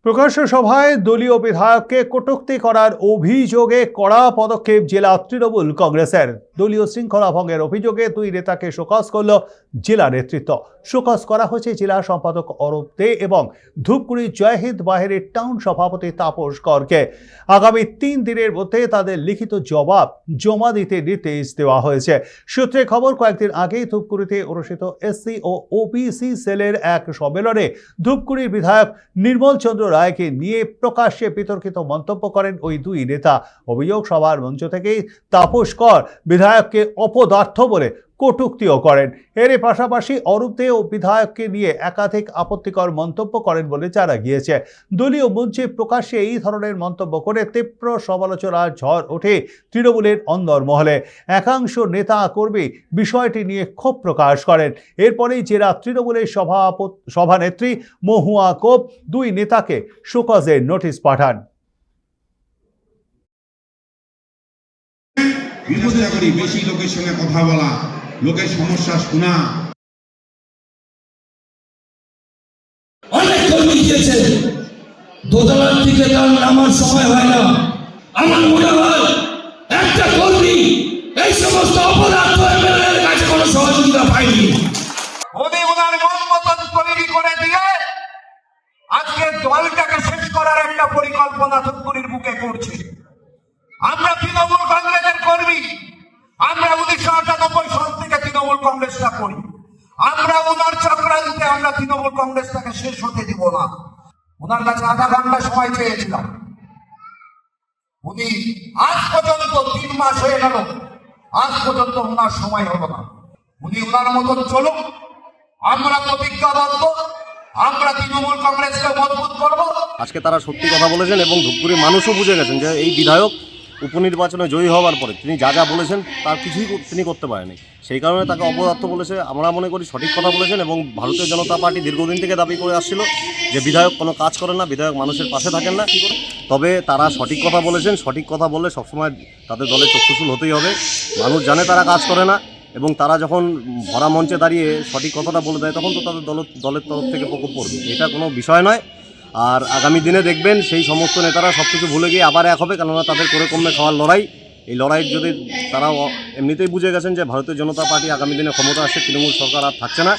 প্রকাশ্য সভায় দলীয় বিধায়ককে কটূক্তি করার অভিযোগে কড়া পদক্ষেপ জেলা তৃণমূল কংগ্রেসের। দলীয় শৃঙ্খলা ভঙ্গের অভিযোগে দুই নেতাকে শোকজ করল জেলা নেতৃত্ব। শোকজ করা হয়েছে জেলা সম্পাদক অরূপ দে এবং ধূপগুড়ি জয়হিন্দ বাহিনীর টাউন সভাপতি তাপস করকে। আগামী 3 দিনের মধ্যে তাদের লিখিত জবাব জমা দিতে নির্দেশ দেওয়া হয়েছে। সূত্রে খবর, কয়েকদিন আগেই ধূপগুড়িতে অনুষ্ঠিত এসসি ও ওবিসি সেলের এক সম্মেলনে ধূপগুড়ির বিধায়ক নির্মল চন্দ্র রায়কে নিয়ে প্রকাশ্যে বিতর্কিত মন্তব্য করেন ওই দুই নেতা। অভিযোগ, সভার মঞ্চ থেকেই তাপস কর বিধায়ককে অপদার্থ বলে কটূক্তিও করেন। এর পাশাপাশি অরূপ দে ও বিধায়ককে নিয়ে একাধিক আপত্তিকর মন্তব্য করেন বলে জানা গিয়েছে। দলীয় মঞ্চে প্রকাশ্যে এই ধরনের মন্তব্য করে তীব্র সমালোচনার ঝড় ওঠে তৃণমূলের অন্দরমহলে। একাংশ নেতা কর্মী বিষয়টি নিয়ে ক্ষোভ প্রকাশ করেন। এরপরেই জেলা তৃণমূলের সভানেত্রী মহুয়া কোপ দুই নেতাকে শোকজের নোটিশ পাঠান। বিপদে করি বেশি লোকের সঙ্গে কথা বলা, লোকের সমস্যা শোনা। অনেক কর্মী দিয়েছে, দোতলার দিকে তার নামার সময় হয় না। আমার মনে হয় একটা কর্মী এই সমস্ত অপরাধ এর কাছে কোনো সহযোগিতা পায়নি। উনি ওনার মন মতন তৈরি করে দিয়ে আজকে দলটাকে শেষ করার একটা পরিকল্পনা ধূপগুড়ির বুকে করছে। আমরা তৃণমূল কংগ্রেসের কর্মী, আমরা 1998 সাল থেকে তৃণমূল কংগ্রেসটা করি। আমরা ওনার চক্রান্তে আমরা তৃণমূল কংগ্রেসটাকে শেষ হতে দিব না। ওনার কাছে আধা ঘন্টা সময় চেয়েছিলাম, উনি আজ পর্যন্ত 3 মাস হয়ে গেল, আজ পর্যন্ত ওনার সময় হলো না। উনি ওনার মতন চলুক, আমরা প্রতিজ্ঞাবদ্ধ, আমরা তৃণমূল কংগ্রেসকে মজবুত করব। আজকে তারা সত্যি কথা বলেছেন এবং ধূপগুড়ির মানুষও বুঝে গেছেন যে এই বিধায়ক উপনির্বাচনে জয়ী হওয়ার পরে তিনি যা যা বলেছেন তার কিছুই তিনি করতে পারেনি। সেই কারণে তাকে অপদার্থ বলেছে। আমরা মনে করি সঠিক কথা বলেছেন এবং ভারতীয় জনতা পার্টি দীর্ঘদিন থেকে দাবি করে আসছিল যে বিধায়ক কোনো কাজ করেন না, বিধায়ক মানুষের পাশে থাকেন না। তবে তারা সঠিক কথা বলেছেন। সঠিক কথা বললে সবসময় তাদের দলের চক্ষুশূল হতেই হবে। মানুষ জানে তারা কাজ করে না এবং তারা যখন ভরা মঞ্চে দাঁড়িয়ে সঠিক কথাটা বলে দেয় তখন তো তাদের দলের তরফ থেকে প্রকোপ পড়বে। এটা কোনো বিষয় নয়। আর আগামী দিনে দেখবেন সেই সমস্ত নেতারা সব কিছু ভুলে গিয়ে আবার এক হবে, কেননা তাদের করে কমে খাওয়ার লড়াই। এই লড়াইয়ের যদি তারা এমনিতেই বুঝে গেছেন যে ভারতীয় জনতা পার্টি আগামী দিনে ক্ষমতা আসছে, তৃণমূল সরকার আর থাকছে না।